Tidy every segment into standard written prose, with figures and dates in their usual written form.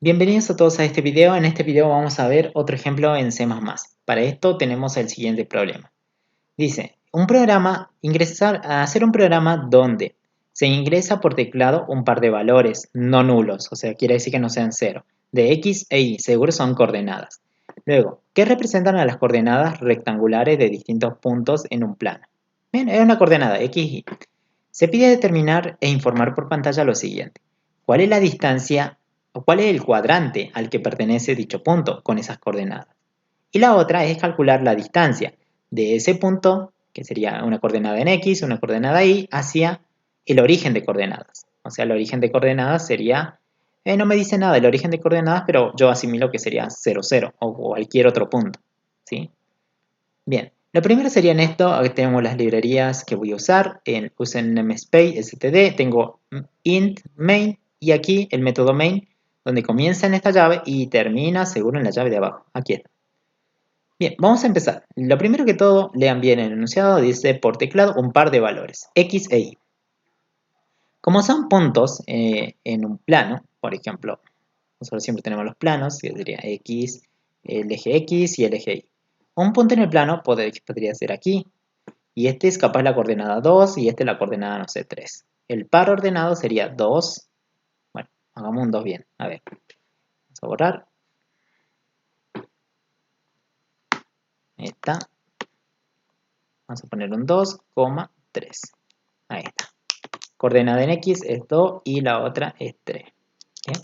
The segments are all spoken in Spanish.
Bienvenidos a todos a este video. En este video vamos a ver otro ejemplo en C++. Para esto tenemos el siguiente problema. Dice, hacer un programa donde se ingresa por teclado un par de valores no nulos, o sea, quiere decir que no sean cero, de X e Y, seguro son coordenadas. Luego, ¿qué representan a las coordenadas rectangulares de distintos puntos en un plano? Bien, es una coordenada X, Y. Se pide determinar e informar por pantalla lo siguiente. ¿Cuál es la distancia o cuál es el cuadrante al que pertenece dicho punto con esas coordenadas? Y la otra es calcular la distancia de ese punto, que sería una coordenada en X, una coordenada Y, hacia el origen de coordenadas. O sea, el origen de coordenadas sería, no me dice nada el origen de coordenadas, pero yo asimilo que sería 0, 0 o cualquier otro punto. ¿Sí? Bien, lo primero sería en esto, aquí tenemos las librerías que voy a usar, uso en namespace, std, tengo int main y aquí el método main, donde comienza en esta llave y termina seguro en la llave de abajo. Aquí está. Bien, vamos a empezar. Lo primero que todo, lean bien el enunciado, dice por teclado un par de valores, X e Y. Como son puntos en un plano, por ejemplo, nosotros siempre tenemos los planos, que sería X, el eje X y el eje Y. Un punto en el plano podría ser aquí, y este es capaz la coordenada 2 y este la coordenada, no sé, 3. El par ordenado sería 2. Bueno, hagamos un 2 bien. A ver, vamos a borrar. Ahí está. Vamos a poner un 2, 3. Ahí está. Coordenada en X es 2 y la otra es 3. ¿Okay?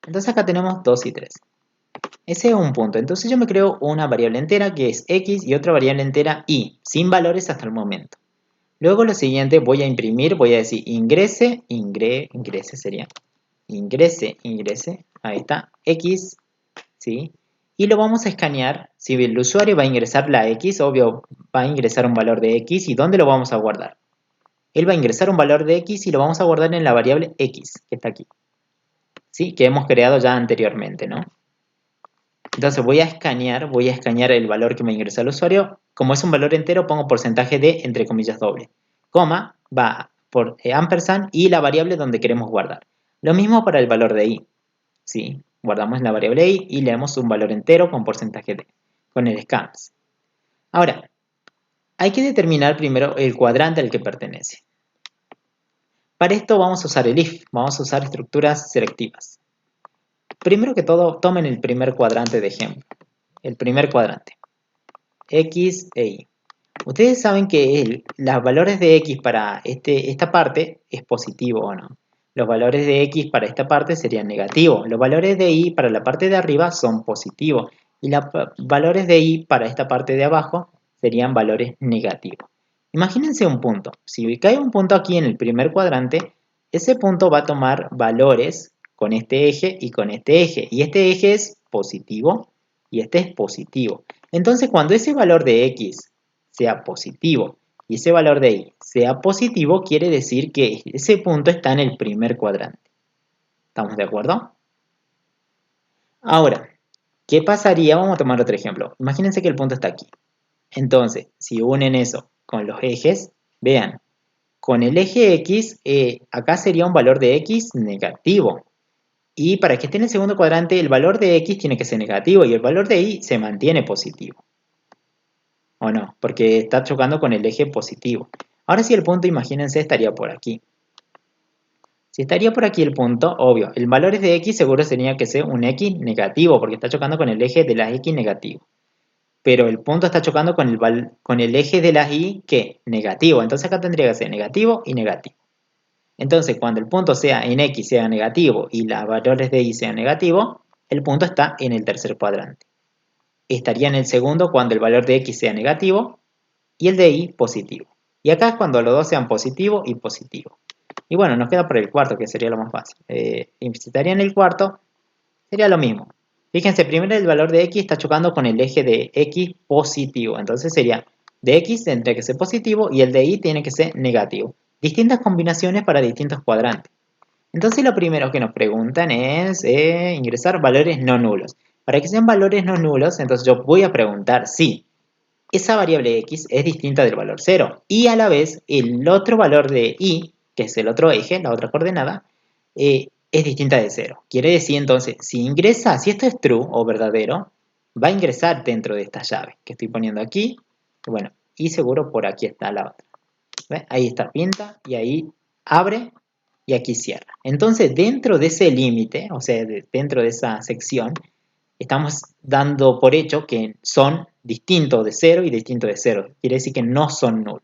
Entonces acá tenemos 2 y 3. Ese es un punto. Entonces yo me creo una variable entera que es X y otra variable entera Y, sin valores hasta el momento. Luego lo siguiente voy a imprimir, voy a decir ingrese sería, ingrese, ahí está, X, ¿sí? Y lo vamos a escanear, si el usuario va a ingresar la X, obvio, va a ingresar un valor de X, ¿y dónde lo vamos a guardar? Él va a ingresar un valor de X y lo vamos a guardar en la variable X, que está aquí, ¿sí? Que hemos creado ya anteriormente, ¿no? Entonces voy a escanear el valor que me ingresa el usuario. Como es un valor entero, pongo porcentaje de, entre comillas, doble. Coma, va por ampersand y la variable donde queremos guardar. Lo mismo para el valor de i. ¿Sí? Guardamos la variable i y leemos un valor entero con porcentaje de, con el scans. Ahora, hay que determinar primero el cuadrante al que pertenece. Para esto vamos a usar el if, vamos a usar estructuras selectivas. Primero que todo, tomen el primer cuadrante de ejemplo. El primer cuadrante. X e Y. Ustedes saben que los valores de X para esta parte es positivo o no. Los valores de X para esta parte serían negativos. Los valores de Y para la parte de arriba son positivos. Y los valores de Y para esta parte de abajo serían valores negativos. Imagínense un punto. Si cae un punto aquí en el primer cuadrante, ese punto va a tomar valores con este eje y con este eje. Y este eje es positivo y este es positivo. Entonces, cuando ese valor de X sea positivo y ese valor de Y sea positivo, quiere decir que ese punto está en el primer cuadrante. ¿Estamos de acuerdo? Ahora, ¿qué pasaría? Vamos a tomar otro ejemplo. Imagínense que el punto está aquí. Entonces, si unen eso con los ejes, vean, con el eje X, acá sería un valor de X negativo. Y para que esté en el segundo cuadrante, el valor de X tiene que ser negativo y el valor de Y se mantiene positivo. ¿O no? Porque está chocando con el eje positivo. Ahora si el punto, imagínense, estaría por aquí. Si estaría por aquí el punto, obvio, el valor de X seguro tenía que ser un X negativo, porque está chocando con el eje de las X negativo. Pero el punto está chocando con el eje de las Y, ¿qué? Negativo. Entonces acá tendría que ser negativo y negativo. Entonces cuando el punto sea en X sea negativo y los valores de Y sean negativos, el punto está en el tercer cuadrante. Estaría en el segundo cuando el valor de X sea negativo y el de Y positivo. Y acá es cuando los dos sean positivo y positivo. Y bueno, nos queda por el cuarto, que sería lo más fácil. Si estaría en el cuarto, sería lo mismo. Fíjense, primero el valor de X está chocando con el eje de X positivo. Entonces sería de X tendría que ser positivo y el de Y tiene que ser negativo. Distintas combinaciones para distintos cuadrantes. Entonces lo primero que nos preguntan es ingresar valores no nulos. Para que sean valores no nulos, entonces yo voy a preguntar si esa variable X es distinta del valor 0 y a la vez el otro valor de Y, que es el otro eje, la otra coordenada, es distinta de 0. Quiere decir entonces, si ingresa, si esto es true o verdadero, va a ingresar dentro de esta llave que estoy poniendo aquí. Bueno, y seguro por aquí está la otra. ¿Ves? Ahí está pinta y ahí abre y aquí cierra. Entonces, dentro de ese límite, o sea, dentro de esa sección, estamos dando por hecho que son distintos de 0 y distintos de 0. Quiere decir que no son nulos.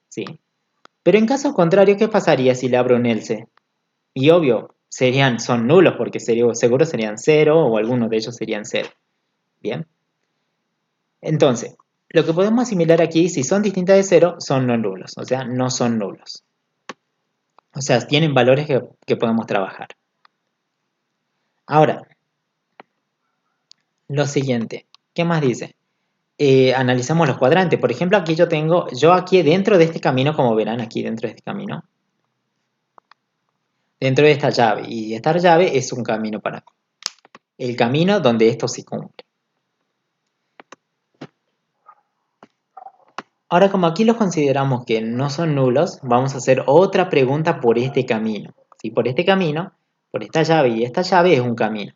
¿Sí? Pero en caso contrario, ¿qué pasaría si le abro un else? Y obvio, son nulos porque seguro serían 0 o algunos de ellos serían 0. Bien. Entonces, lo que podemos asimilar aquí, si son distintas de 0, son no nulos. O sea, no son nulos. O sea, tienen valores que podemos trabajar. Ahora, lo siguiente. ¿Qué más dice? Analizamos los cuadrantes. Por ejemplo, aquí yo aquí dentro de este camino, como verán aquí dentro de este camino, dentro de esta llave, y esta llave es un camino para mí. El camino donde esto se cumple. Ahora, como aquí los consideramos que no son nulos, vamos a hacer otra pregunta por este camino. ¿Sí? Por este camino, por esta llave y esta llave es un camino.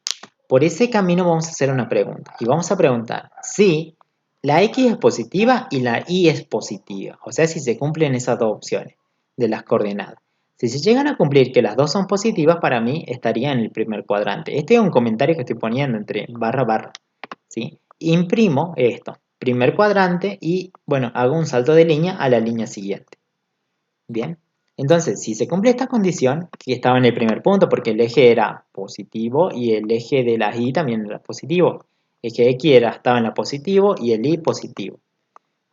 Por ese camino vamos a hacer una pregunta. Y vamos a preguntar si la X es positiva y la Y es positiva. O sea, si se cumplen esas dos opciones de las coordenadas. Si se llegan a cumplir que las dos son positivas, para mí estaría en el primer cuadrante. Este es un comentario que estoy poniendo entre barra. ¿Sí? Imprimo esto, primer cuadrante, y bueno, hago un salto de línea a la línea siguiente. Bien. Entonces, si se cumple esta condición, que estaba en el primer punto, porque el eje era positivo y el eje de la Y también era positivo. El eje X estaba en la positivo y el Y positivo.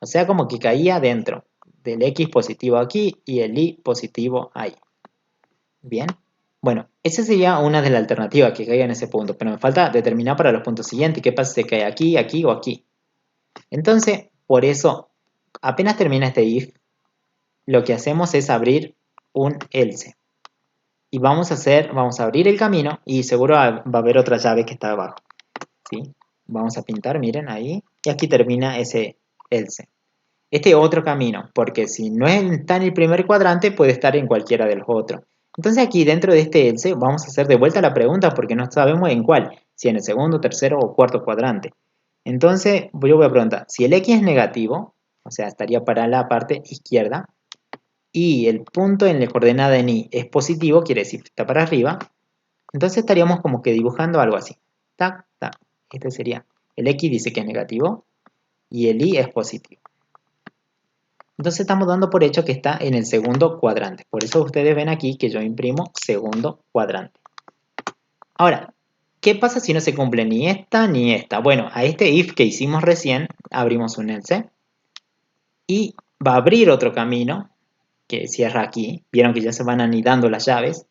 O sea, como que caía dentro del X positivo aquí y el Y positivo ahí. Bien. Bueno, esa sería una de las alternativas que caiga en ese punto, pero me falta determinar para los puntos siguientes qué pasa si cae aquí, aquí o aquí. Entonces, por eso, apenas termina este if, lo que hacemos es abrir un else. Y vamos a abrir el camino y seguro va a haber otra llave que está abajo. ¿Sí? Vamos a pintar, miren ahí. Y aquí termina ese else. Este otro camino, porque si no está en el primer cuadrante, puede estar en cualquiera de los otros. Entonces aquí dentro de este else vamos a hacer de vuelta la pregunta porque no sabemos en cuál, si en el segundo, tercero o cuarto cuadrante. Entonces yo voy a preguntar, si el X es negativo, o sea, estaría para la parte izquierda, y el punto en la coordenada en Y es positivo, quiere decir que está para arriba, entonces estaríamos como que dibujando algo así. Tac, tac. Este sería, el X dice que es negativo y el Y es positivo. Entonces estamos dando por hecho que está en el segundo cuadrante. Por eso ustedes ven aquí que yo imprimo segundo cuadrante. Ahora, ¿qué pasa si no se cumple ni esta ni esta? Bueno, a este if que hicimos recién, abrimos un else y va a abrir otro camino que cierra aquí. Vieron que ya se van anidando las llaves,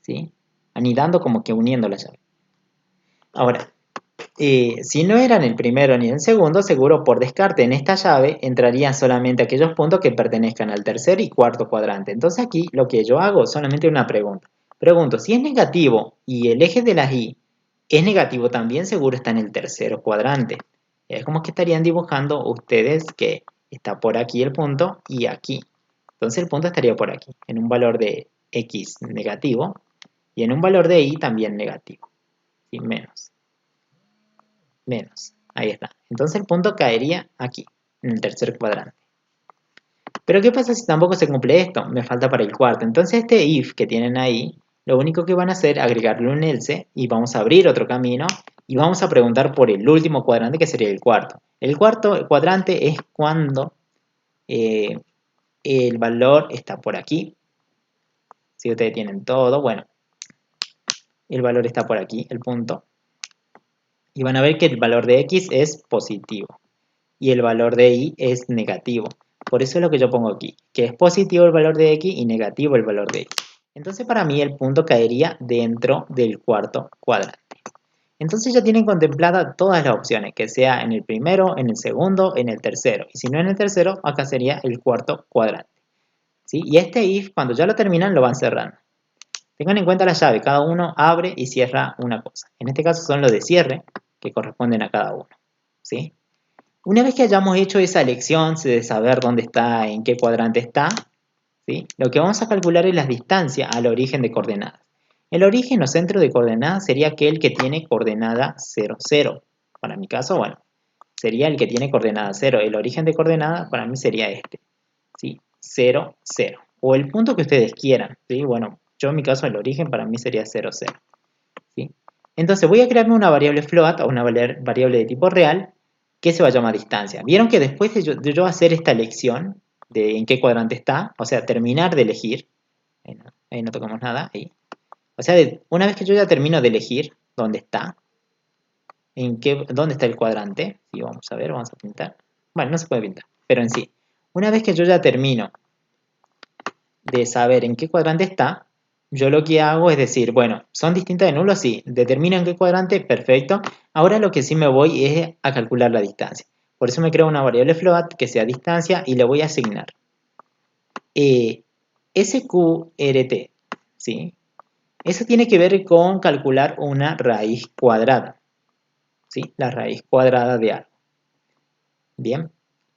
¿sí? Anidando como que uniendo las llaves. Ahora, si no eran el primero ni el segundo, seguro por descarte en esta llave entrarían solamente aquellos puntos que pertenezcan al tercer y cuarto cuadrante. Entonces aquí lo que yo hago es solamente una pregunta. Pregunto, si es negativo y el eje de las Y es negativo también, seguro está en el tercer cuadrante. Es como que estarían dibujando ustedes que está por aquí el punto y aquí. Entonces el punto estaría por aquí, en un valor de X negativo y en un valor de Y también negativo. ¿Sí? Menos. Ahí está. Entonces el punto caería aquí, en el tercer cuadrante. Pero ¿qué pasa si tampoco se cumple esto? Me falta para el cuarto. Entonces este if que tienen ahí, lo único que van a hacer es agregarle un else y vamos a abrir otro camino y vamos a preguntar por el último cuadrante que sería el cuarto. El cuarto cuadrante es cuando el valor está por aquí. Si ustedes tienen todo, bueno, el valor está por aquí, el punto. Y van a ver que el valor de X es positivo y el valor de Y es negativo. Por eso es lo que yo pongo aquí, que es positivo el valor de X y negativo el valor de Y. Entonces para mí el punto caería dentro del cuarto cuadrante. Entonces ya tienen contempladas todas las opciones, que sea en el primero, en el segundo, en el tercero. Y si no en el tercero, acá sería el cuarto cuadrante. ¿Sí? Y este if, cuando ya lo terminan, lo van cerrando. Tengan en cuenta la llave, cada uno abre y cierra una cosa. En este caso son los de cierre, que corresponden a cada uno. ¿Sí? Una vez que hayamos hecho esa elección de saber dónde está, en qué cuadrante está, ¿sí? Lo que vamos a calcular es la distancia al origen de coordenadas. El origen o centro de coordenadas sería aquel que tiene coordenada 0, 0. Para mi caso, bueno, sería el que tiene coordenada 0. El origen de coordenada para mí sería este, ¿sí? 0, 0. O el punto que ustedes quieran, ¿sí? Bueno, yo en mi caso el origen para mí sería 0, 0. ¿Sí? Entonces voy a crearme una variable float o una variable de tipo real que se va a llamar distancia. ¿Vieron que después de yo hacer esta elección de en qué cuadrante está, o sea, terminar de elegir, ahí no tocamos nada, ahí. O sea, una vez que yo ya termino de elegir dónde está, dónde está el cuadrante, sí, vamos a ver, vamos a pintar. Bueno, no se puede pintar, pero en sí, una vez que yo ya termino de saber en qué cuadrante está, yo lo que hago es decir, bueno, ¿son distintas de nulo? Sí, determino en qué cuadrante, perfecto. Ahora lo que sí me voy es a calcular la distancia. Por eso me creo una variable float que sea distancia y le voy a asignar SQRT, ¿sí? Eso tiene que ver con calcular una raíz cuadrada, ¿sí? La raíz cuadrada de algo. Bien,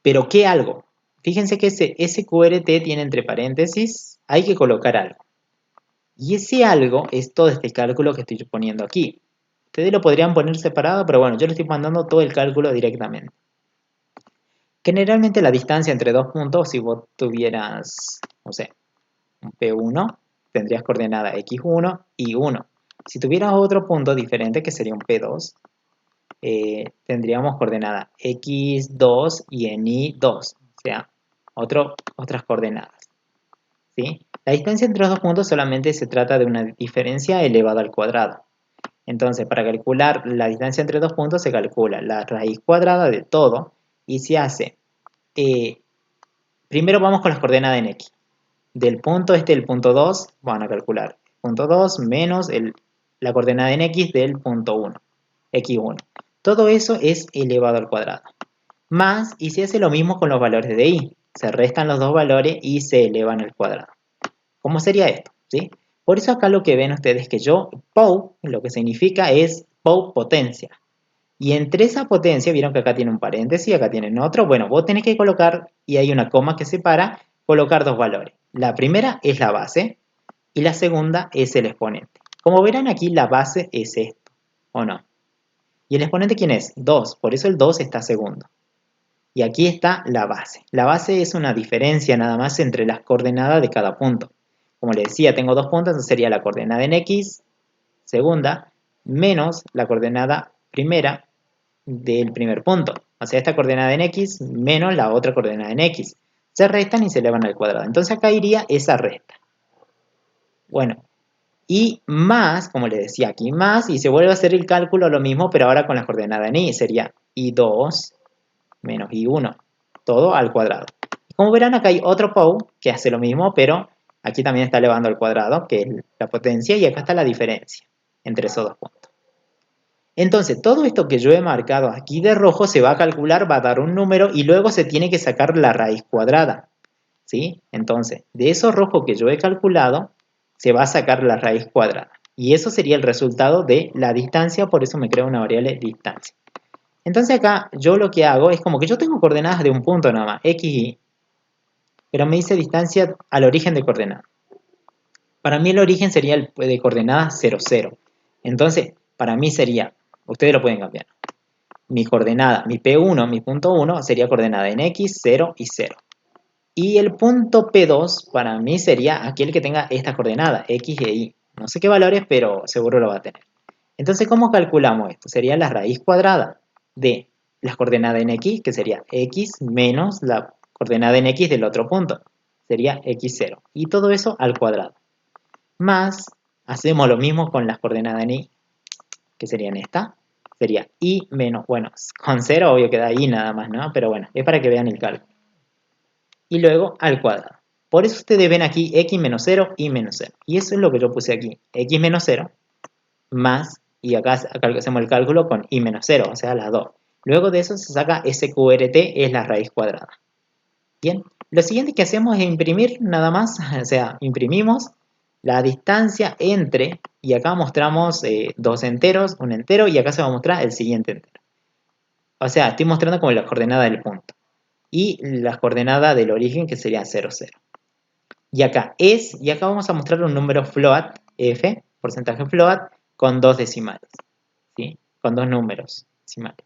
pero ¿qué algo? Fíjense que ese SQRT tiene entre paréntesis, hay que colocar algo. Y ese algo es todo este cálculo que estoy poniendo aquí. Ustedes lo podrían poner separado, pero bueno, yo le estoy mandando todo el cálculo directamente. Generalmente la distancia entre dos puntos, si vos tuvieras, no sé, un P1, tendrías coordenada X1 y 1. Si tuvieras otro punto diferente, que sería un P2, tendríamos coordenada X2 y en Y2, o sea, otras coordenadas. ¿Sí? La distancia entre los dos puntos solamente se trata de una diferencia elevada al cuadrado. Entonces, para calcular la distancia entre dos puntos se calcula la raíz cuadrada de todo y se hace, primero vamos con las coordenadas en X. Del punto del punto 2, van a calcular punto 2 menos la coordenada en X del punto 1, X1. Todo eso es elevado al cuadrado. Más, y se hace lo mismo con los valores de Y. Se restan los dos valores y se elevan al cuadrado. ¿Cómo sería esto? ¿Sí? Por eso acá lo que ven ustedes que yo, POW, lo que significa es POW potencia. Y entre esa potencia, vieron que acá tiene un paréntesis, acá tienen otro. Bueno, vos tenés que colocar, y hay una coma que separa, colocar dos valores. La primera es la base y la segunda es el exponente. Como verán aquí, la base es esto, ¿o no? ¿Y el exponente quién es? 2, por eso el 2 está segundo. Y aquí está la base. La base es una diferencia nada más entre las coordenadas de cada punto. Como les decía, tengo dos puntos, entonces sería la coordenada en X, segunda, menos la coordenada primera del primer punto. O sea, esta coordenada en X menos la otra coordenada en X. Se restan y se elevan al cuadrado. Entonces acá iría esa resta. Bueno, y más, como les decía aquí, más, y se vuelve a hacer el cálculo lo mismo, pero ahora con la coordenada en Y. Sería Y2 menos Y1, todo al cuadrado. Como verán, acá hay otro POW que hace lo mismo, pero aquí también está elevando al cuadrado, que es la potencia, y acá está la diferencia entre esos dos puntos. Entonces, todo esto que yo he marcado aquí de rojo se va a calcular, va a dar un número y luego se tiene que sacar la raíz cuadrada. ¿Sí? Entonces, de eso rojo que yo he calculado, se va a sacar la raíz cuadrada. Y eso sería el resultado de la distancia, por eso me creo una variable distancia. Entonces acá yo lo que hago es como que yo tengo coordenadas de un punto nada más, X y Y, pero me dice distancia al origen de coordenadas. Para mí el origen sería el de coordenadas 0, 0. Entonces, para mí sería, ustedes lo pueden cambiar, mi coordenada, mi P1, mi punto 1, sería coordenada en X, 0 y 0. Y el punto P2 para mí sería aquel que tenga esta coordenada, X e Y. No sé qué valores, pero seguro lo va a tener. Entonces, ¿cómo calculamos esto? Sería la raíz cuadrada de las coordenadas en X, que sería X menos la coordenada en X del otro punto. Sería X0. Y todo eso al cuadrado. Más, hacemos lo mismo con las coordenadas en Y, que serían esta. Sería Y menos, bueno, con 0 obvio queda Y nada más, ¿no? Pero bueno, es para que vean el cálculo. Y luego al cuadrado. Por eso ustedes ven aquí X menos 0, Y menos 0. Y eso es lo que yo puse aquí. X menos 0 más, y acá hacemos el cálculo con Y menos 0, o sea, las dos. Luego de eso se saca SQRT, es la raíz cuadrada. Bien, lo siguiente que hacemos es imprimir nada más, o sea, imprimimos la distancia entre, y acá mostramos dos enteros, un entero, y acá se va a mostrar el siguiente entero. O sea, estoy mostrando como las coordenadas del punto. Y las coordenadas del origen, que sería 0, 0. Y acá vamos a mostrar un número float, f, porcentaje float con dos decimales, ¿sí? Con dos números decimales.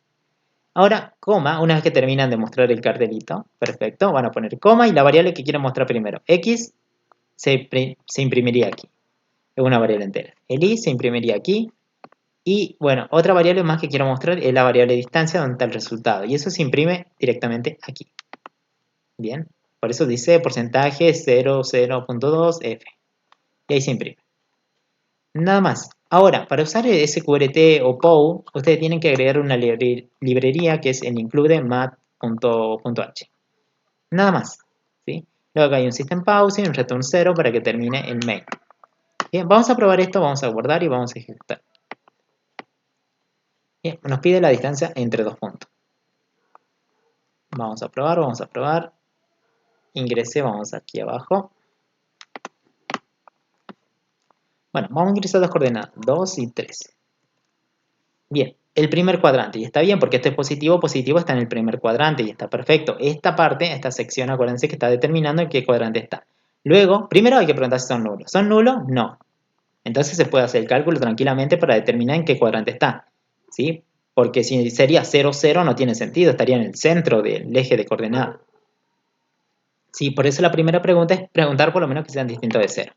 Ahora, coma, una vez que terminan de mostrar el cartelito, perfecto, van a poner coma y la variable que quieren mostrar primero. X se imprimiría aquí, es una variable entera. El Y se imprimiría aquí. Y bueno, otra variable más que quiero mostrar es la variable distancia donde está el resultado. Y eso se imprime directamente aquí. Bien, por eso dice porcentaje 00.2 F. Y ahí se imprime. Nada más. Ahora, para usar SQRT o POU, ustedes tienen que agregar una librería que es el include mat.h. Nada más. ¿Sí? Luego hay un system pause y un return 0 para que termine el main. Bien, vamos a probar esto, vamos a guardar y vamos a ejecutar. Bien, nos pide la distancia entre dos puntos. Vamos a probar. Ingrese, vamos aquí abajo. Bueno, vamos a ingresar las coordenadas 2 y 3. Bien, el primer cuadrante, y está bien porque este es positivo, positivo está en el primer cuadrante y está perfecto. Esta parte, esta sección, acuérdense que está determinando en qué cuadrante está. Luego, primero hay que preguntar si son nulos. ¿Son nulos? No. Entonces se puede hacer el cálculo tranquilamente para determinar en qué cuadrante está. ¿Sí? Porque si sería 0, 0 no tiene sentido, estaría en el centro del eje de coordenadas. Sí, por eso la primera pregunta es preguntar por lo menos que sean distintos de 0.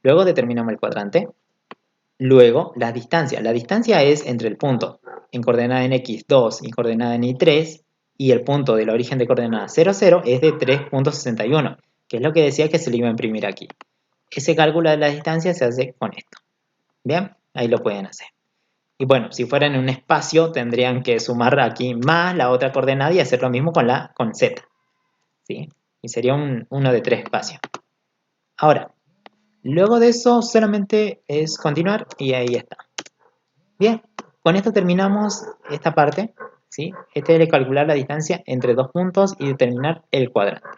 Luego determinamos el cuadrante. Luego, la distancia. La distancia es entre el punto en coordenada en x2 y coordenada en y3 y el punto del origen de coordenada 0, 0 es de 3.61, que es lo que decía que se le iba a imprimir aquí. Ese cálculo de la distancia se hace con esto. Bien, ahí lo pueden hacer. Y bueno, si fuera en un espacio tendrían que sumar aquí más la otra coordenada y hacer lo mismo con z. ¿Sí? Y sería uno de 3 espacios. Ahora, luego de eso solamente es continuar y ahí está. Bien, con esto terminamos esta parte, ¿sí? Este es calcular la distancia entre dos puntos y determinar el cuadrante.